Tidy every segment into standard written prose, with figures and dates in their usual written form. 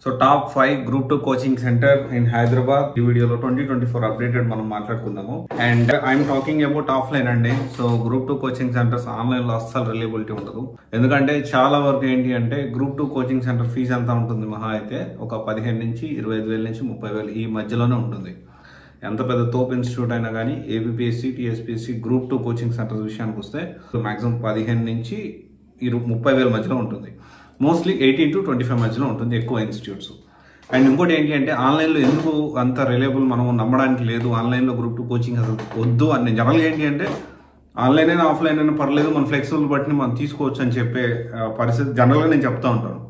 So top 5 group 2 coaching centre in Hyderabad. ఈ వీడియోలో 2024 updated మనం మాట్లాడుకుందాము. And I'm talking about offline అండి. So group 2 coaching centres online లో అస్సలు రిలయబిలిటీ ఉండదు. ఎందుకంటే చాలా వరకు ఏంటి అంటే గ్రూప్ 2 కోచింగ్ సెంటర్ ఫీజు ఎంత ఉంటుంది మహా అయితే ఒక 15 నుంచి 25,000 నుంచి 30,000 ఈ మధ్యలోనే ఉంటుంది. ఎంత పెద్ద తోపు ఇన్స్టిట్యూట్ అయినా కానీ ABPSC, TSPSC group 2 coaching centres విషయానికి వస్తే మాక్సిమం 15 నుంచి 30,000 మధ్యలో ఉంటుంది. మోస్ట్లీ 18 to 25 మధ్యలో ఉంటుంది ఎక్కువ ఇన్స్టిట్యూట్స్. అండ్ ఇంకోటి ఏంటి అంటే ఆన్లైన్లో ఎందుకు అంత రిలయబుల్ మనం నమ్మడానికి లేదు, ఆన్లైన్లో గ్రూప్ 2 కోచింగ్ అసలు వద్దు అని జనరల్గా ఏంటి అంటే ఆన్లైన్ అయినా ఆఫ్లైన్ అయినా పర్లేదు, మన ఫ్లెక్సిబుల్ బట్టి మనం తీసుకోవచ్చు అని చెప్పే పరిస్థితి జనరల్గా నేను చెప్తా ఉంటాను.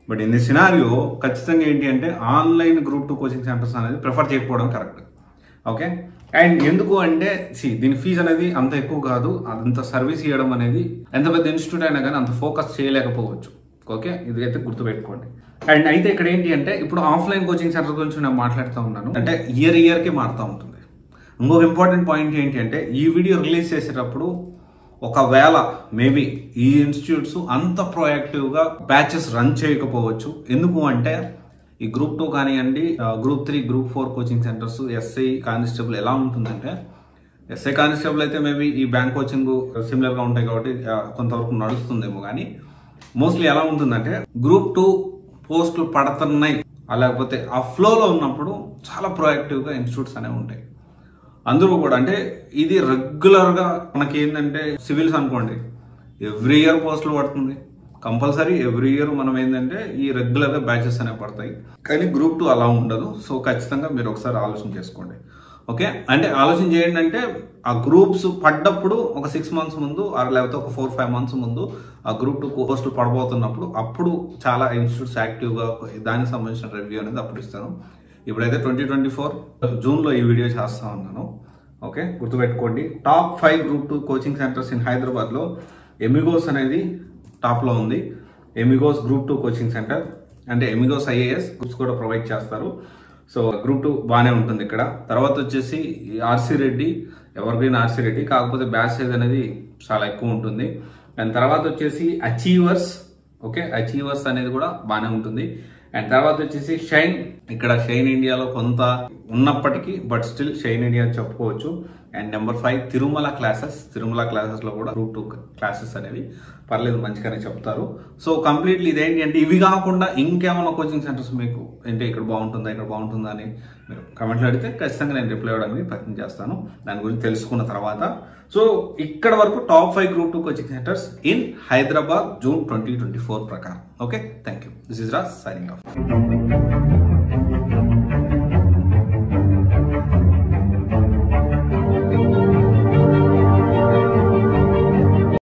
బట్ ఇన్ ది సినారియో ఖచ్చితంగా ఏంటి అంటే ఆన్లైన్ గ్రూప్ 2 కోచింగ్ సెంటర్స్ అనేది ప్రిఫర్ చేయకపోవడం కరెక్ట్. ఓకే, అండ్ ఎందుకు అంటే దీని ఫీజు అనేది అంత ఎక్కువ కాదు, అంత సర్వీస్ ఇవ్వడం అనేది ఎంత పెద్ద ఇన్స్టిట్యూట్ అయినా కానీ అంత ఫోకస్ చేయలేకపోవచ్చు. ఓకే, ఇది అయితే గుర్తుపెట్టుకోండి. అండ్ అయితే ఇక్కడ ఏంటి అంటే ఇప్పుడు ఆఫ్లైన్ కోచింగ్ సెంటర్ గురించి నేను మాట్లాడుతూ ఉన్నాను అంటే ఇయర్కి మారుతూ ఉంటుంది. ఇంకొక ఇంపార్టెంట్ పాయింట్ ఏంటి అంటే ఈ వీడియో రిలీజ్ చేసేటప్పుడు ఒకవేళ మేబీ ఈ ఇన్స్టిట్యూట్స్ అంత ప్రొయాక్టివ్గా బ్యాచెస్ రన్ చేయకపోవచ్చు. ఎందుకు అంటే ఈ గ్రూప్ 2 కానివ్వండి, group 3, group 4 coaching centres, SI constable ఎలా ఉంటుందంటే ఎస్ఐ కానిస్టేబుల్ అయితే మేబీ ఈ బ్యాంక్ కోచింగ్ సిమిలర్గా ఉంటాయి కాబట్టి కొంతవరకు నడుస్తుందేమో, కానీ మోస్ట్లీ ఎలా ఉంటుందంటే గ్రూప్ 2 పోస్టులు పడుతున్నాయి లేకపోతే ఆ ఫ్లోలో ఉన్నప్పుడు చాలా ప్రొయాక్టివ్గా ఇన్స్టిట్యూట్స్ అనేవి ఉంటాయి. అందరూ కూడా అంటే ఇది రెగ్యులర్గా మనకి ఏంటంటే సివిల్స్ అనుకోండి, ఎవ్రీ ఇయర్ పోస్టులు పడుతుంది కంపల్సరీ. ఎవ్రీ ఇయర్ మనం ఏంటంటే ఈ రెగ్యులర్గా బ్యాచెస్ అనేవి పడతాయి. కానీ గ్రూప్ 2 అలా ఉండదు. సో ఖచ్చితంగా మీరు ఒకసారి ఆలోచన చేసుకోండి. ఓకే, అంటే ఆలోచన చేయండి అంటే ఆ గ్రూప్స్ పడ్డప్పుడు ఒక 6 months ముందు లేకపోతే ఒక 4-5 months ముందు ఆ గ్రూప్ 2 పోస్టులు పడబోతున్నప్పుడు అప్పుడు చాలా ఇన్స్టిట్యూట్స్ యాక్టివ్గా దానికి సంబంధించిన రివ్యూ అనేది అప్పుడు ఇస్తాను. ఇప్పుడైతే 2024 జూన్లో ఈ వీడియో చేస్తా ఉన్నాను. ఓకే, గుర్తుపెట్టుకోండి. Top 5 group 2 coaching centres in హైదరాబాద్లో ఎమిగోస్ అనేది టాప్లో ఉంది. ఎమిగోస్ గ్రూప్ 2 కోచింగ్ సెంటర్ అంటే ఎమిగోస్ ఐఏఎస్ గ్రూప్స్ కూడా ప్రొవైడ్ చేస్తారు. సో గ్రూప్ 2 బాగానే ఉంటుంది ఇక్కడ. తర్వాత వచ్చేసి RC Reddy, evergreen RC Reddy, కాకపోతే బ్యాచ్ సైజ్ అనేది చాలా ఎక్కువ ఉంటుంది. అండ్ తర్వాత వచ్చేసి అచీవర్స్. ఓకే, అచీవర్స్ అనేది కూడా బాగానే ఉంటుంది. అండ్ తర్వాత వచ్చేసి షైన్. ఇక్కడ షైన్ ఇండియాలో కొంత ఉన్నప్పటికీ బట్ స్టిల్ షైన్ ఇండియా చెప్పుకోవచ్చు. And number 5 Tirumala classes. తిరుమల క్లాసెస్లో కూడా గ్రూప్ 2 క్లాసెస్ అనేవి పర్లేదు మంచిగానే చెప్తారు. సో కంప్లీట్లీ ఇదేంటి అంటే ఇవి కాకుండా ఇంకేమైనా కోచింగ్ సెంటర్స్ మీకు అంటే ఇక్కడ బాగుంటుందా ఇక్కడ బాగుంటుందా అని మీరు కమెంట్లు అడిగితే ఖచ్చితంగా నేను రిప్లై ఇవ్వడానికి ప్రయత్నం చేస్తాను దాని గురించి తెలుసుకున్న తర్వాత. సో ఇక్కడ వరకు top 5 group 2 coaching centres in Hyderabad June 2024 ప్రకారం. Okay, thank you. This is Raj signing off.